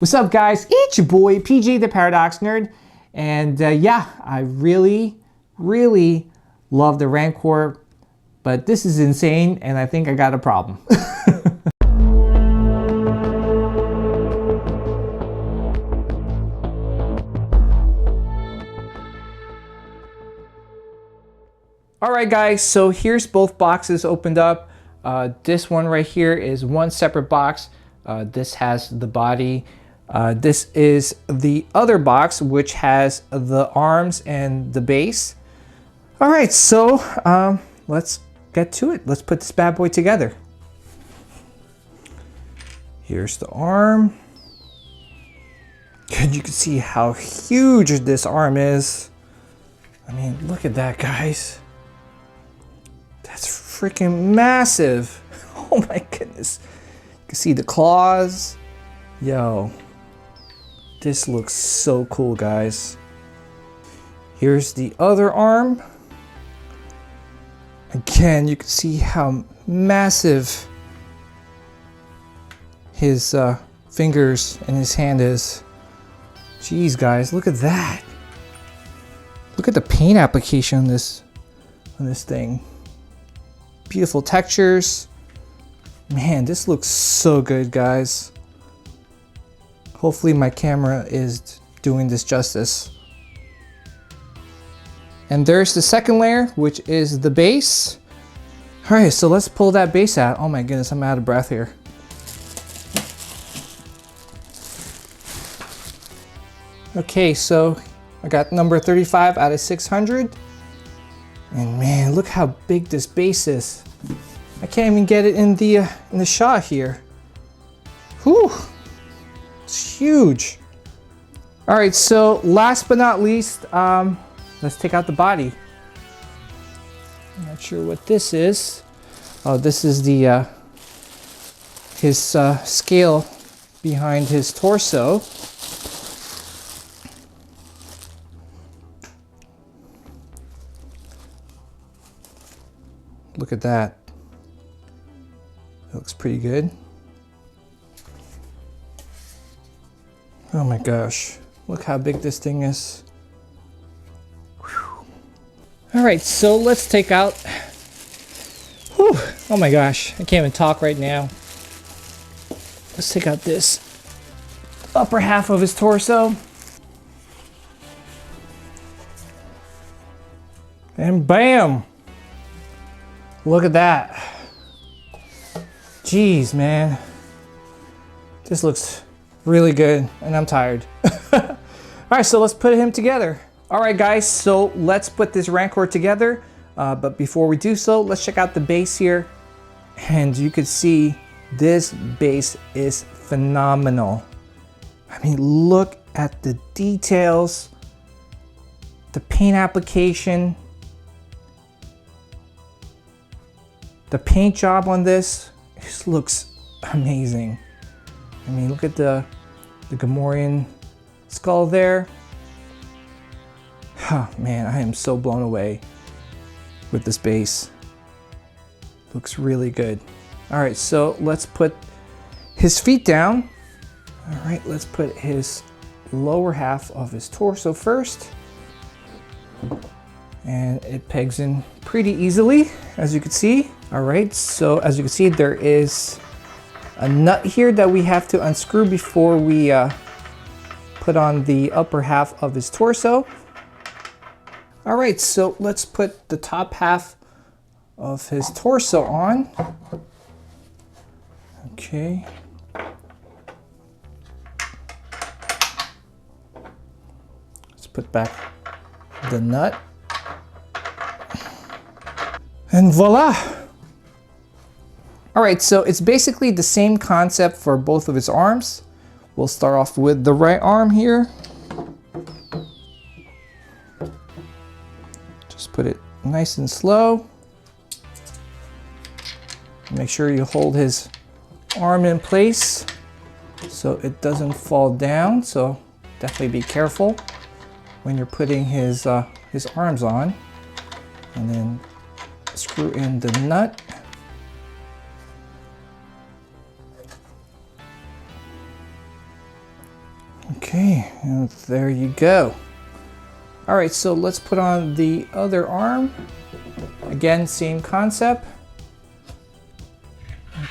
What's up, guys? It's your boy PJ the Paradox Nerd, and yeah, I really love the Rancor, but this is insane, and I think I got a problem. All right, guys, so here's both boxes opened up. This one right here is one separate box. This has the body. This is the other box, which has the arms and the base. All right, so let's get to it. Let's put this bad boy together. Here's the arm. And you can see how huge this arm is. I mean, look at that, guys. That's freaking massive. Oh my goodness. You can see the claws. Yo. This looks so cool, guys. Here's the other arm. Again, you can see how massive his fingers and his hand is. Jeez, guys, look at that. Look at the paint application on this thing. Beautiful textures. Man, this looks so good, guys. Hopefully my camera is doing this justice. And there's the second layer, which is the base. All right, so let's pull that base out. Oh my goodness, I'm out of breath here. Okay, so I got number 35 out of 600. And man, look how big this base is. I can't even get it in the shot here. Whew. It's huge. All right, so last but not least, let's take out the body. I'm not sure what this is. Oh, this is the his scale behind his torso. Look at that. It looks pretty good. Oh my gosh, look how big this thing is. Whew. All right, so let's take out, whew, oh my gosh, I can't even talk right now. Let's take out this upper half of his torso. And bam! Look at that. Jeez, man. This looks really good, and I'm tired. All right, so let's put him together. All right, guys, so let's put this Rancor together. But before we do so, let's check out the base here. And you can see this base is phenomenal. I mean, look at the details, the paint application, the paint job on this just looks amazing. I mean, look at the Gamorrean skull there. Oh man, I am so blown away with this base. Looks really good. All right, so let's put his feet down. All right, let's put his lower half of his torso first. And it pegs in pretty easily, as you can see. All right, so as you can see, there is a nut here that we have to unscrew before we put on the upper half of his torso. All right, so let's put the top half of his torso on. Okay. Let's put back the nut. And voila! All right, so it's basically the same concept for both of his arms. We'll start off with the right arm here. Just put it nice and slow. Make sure you hold his arm in place so it doesn't fall down. So definitely be careful when you're putting his arms on. And then screw in the nut. Okay, and there you go. All right, so let's put on the other arm. Again, same concept.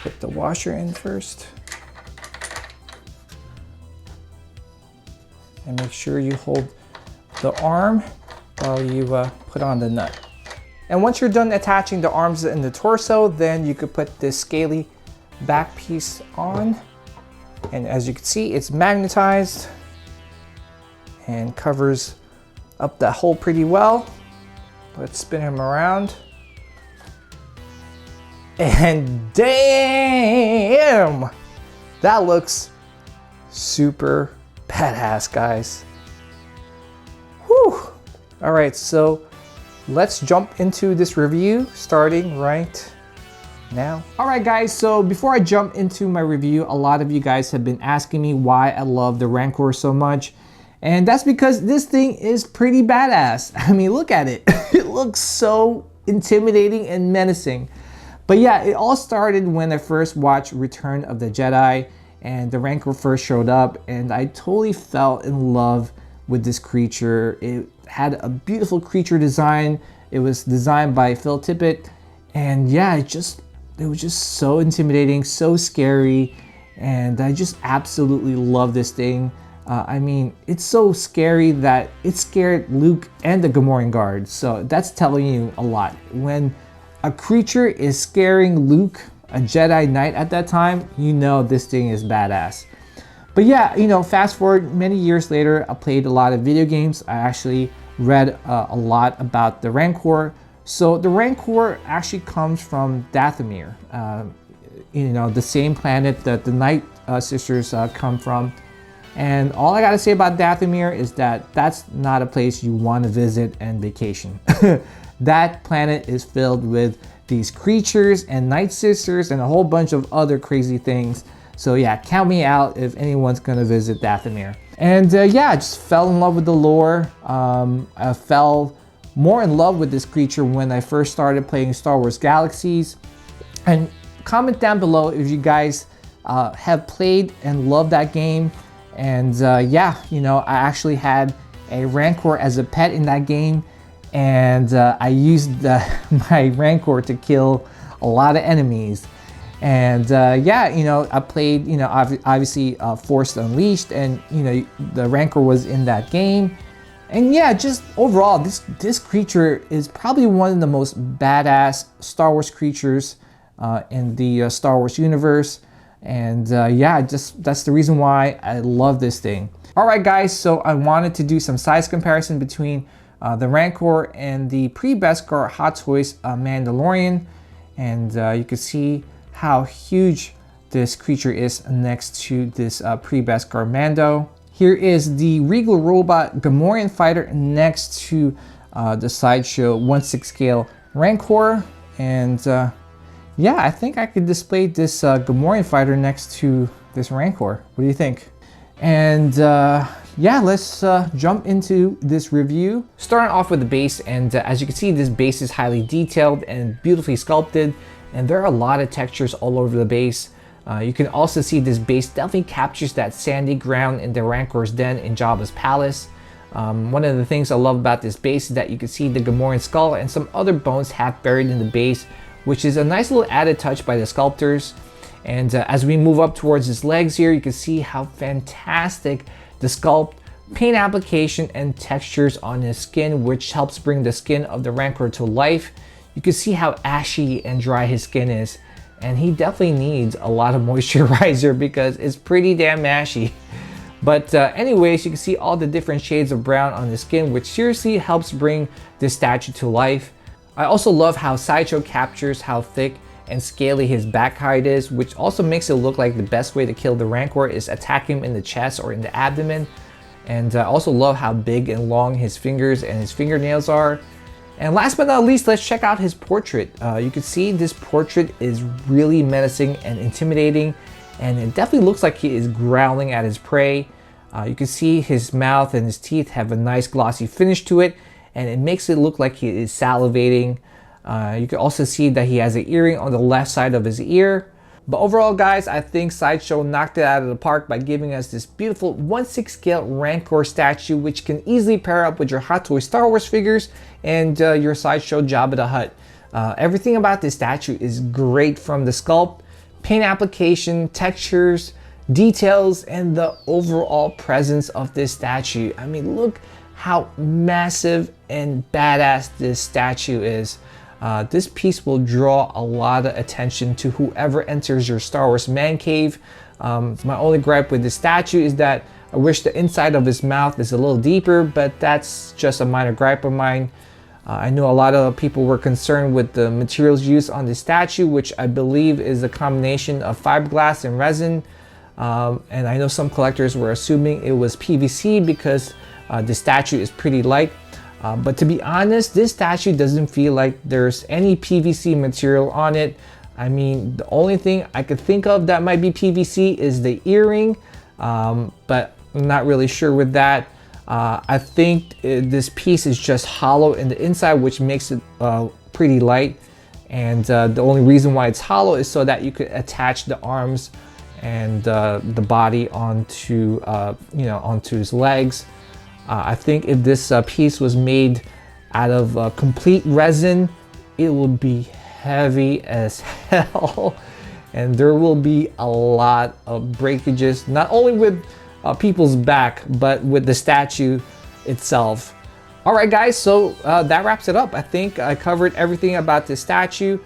Put the washer in first. And make sure you hold the arm while you put on the nut. And once you're done attaching the arms and the torso, then you could put this scaly back piece on. And as you can see, it's magnetized and covers up that hole pretty well. Let's spin him around. And damn, that looks super badass, guys. Whew. All right, so let's jump into this review starting right now. All right, guys, so before I jump into my review, a lot of you guys have been asking me why I love the Rancor so much. And that's because this thing is pretty badass. I mean, look at it. It looks so intimidating and menacing. But yeah, it all started when I first watched Return of the Jedi and the Rancor first showed up, and I totally fell in love with this creature. It had a beautiful creature design. It was designed by Phil Tippett, and yeah, it was just so intimidating, so scary, and I just absolutely love this thing. I mean, it's so scary that it scared Luke and the Gamorrean guards, so that's telling you a lot. When a creature is scaring Luke, a Jedi Knight at that time, you know this thing is badass. But yeah, you know, fast forward many years later, I played a lot of video games. I actually read a lot about the Rancor. So the Rancor actually comes from Dathomir, you know, the same planet that the Night Sisters come from. And all I gotta say about Dathomir is that that's not a place you want to visit and vacation. That planet is filled with these creatures and Night Sisters and a whole bunch of other crazy things. So yeah, count me out if anyone's gonna visit Dathomir. And yeah, I just fell in love with the lore. I fell more in love with this creature when I first started playing Star Wars Galaxies. And comment down below if you guys have played and loved that game. And yeah, you know, I actually had a Rancor as a pet in that game. And I used my Rancor to kill a lot of enemies. And yeah, you know, I played, you know, obviously Force Unleashed, and you know, the Rancor was in that game. And yeah, just overall, this creature is probably one of the most badass Star Wars creatures in the Star Wars universe. And yeah, that's the reason why I love this thing. All right, guys, so I wanted to do some size comparison between the Rancor and the pre-Beskar Hot Toys Mandalorian. And you can see how huge this creature is next to this pre-Beskar Mando. Here is the Regal Robot Gamorrean Fighter next to the Sideshow 1/6 scale Rancor. And yeah, I think I could display this Gamorrean Fighter next to this Rancor. What do you think? And yeah, let's jump into this review. Starting off with the base, and as you can see, this base is highly detailed and beautifully sculpted, and there are a lot of textures all over the base. You can also see this base definitely captures that sandy ground in the Rancor's den in Jabba's palace. One of the things I love about this base is that you can see the Gamorrean skull and some other bones half buried in the base, which is a nice little added touch by the sculptors. And as we move up towards his legs here, you can see how fantastic the sculpt, paint application, and textures on his skin, which helps bring the skin of the Rancor to life. You can see how ashy and dry his skin is, and he definitely needs a lot of moisturizer because it's pretty damn ashy. But anyways, you can see all the different shades of brown on the skin, which seriously helps bring this statue to life. I also love how Sideshow captures how thick and scaly his back hide is, which also makes it look like the best way to kill the Rancor is attack him in the chest or in the abdomen. And I also love how big and long his fingers and his fingernails are. And last but not least, let's check out his portrait. You can see this portrait is really menacing and intimidating, and it definitely looks like he is growling at his prey. You can see his mouth and his teeth have a nice glossy finish to it, and it makes it look like he is salivating. You can also see that he has an earring on the left side of his ear. But overall, guys, I think Sideshow knocked it out of the park by giving us this beautiful 1/6 scale Rancor statue, which can easily pair up with your Hot Toys Star Wars figures and your Sideshow Jabba the Hutt. Everything about this statue is great, from the sculpt, paint application, textures, details, and the overall presence of this statue. I mean, look how massive and badass this statue is. This piece will draw a lot of attention to whoever enters your Star Wars man cave. My only gripe with this statue is that I wish the inside of his mouth is a little deeper, but that's just a minor gripe of mine. I know a lot of people were concerned with the materials used on this statue, which I believe is a combination of fiberglass and resin. And I know some collectors were assuming it was PVC because the statue is pretty light. But to be honest, this statue doesn't feel like there's any PVC material on it. I mean, the only thing I could think of that might be PVC is the earring, but I'm not really sure with that. I think this piece is just hollow in the inside, which makes it pretty light. And the only reason why it's hollow is so that you could attach the arms and the body onto, onto his legs. I think if this piece was made out of complete resin, it would be heavy as hell. And there will be a lot of breakages, not only with people's back, but with the statue itself. All right, guys, so that wraps it up. I think I covered everything about this statue.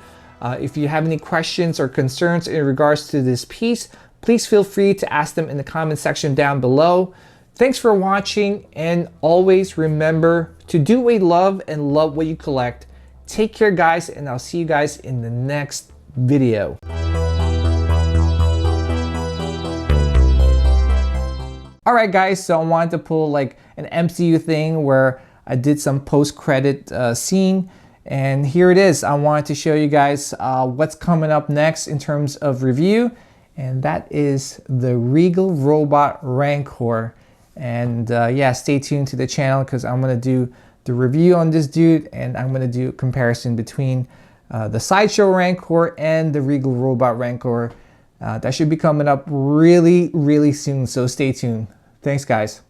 If you have any questions or concerns in regards to this piece, please feel free to ask them in the comment section down below. Thanks for watching, and always remember to do what you love and love what you collect. Take care, guys, and I'll see you guys in the next video. All right, guys, so I wanted to pull like an MCU thing where I did some post-credit scene, and here it is. I wanted to show you guys what's coming up next in terms of review, and that is the Regal Robot Rancor. And yeah, stay tuned to the channel because I'm going to do the review on this dude, and I'm going to do a comparison between the Sideshow Rancor and the Regal Robot Rancor. That should be coming up really, really soon, so stay tuned. Thanks, guys.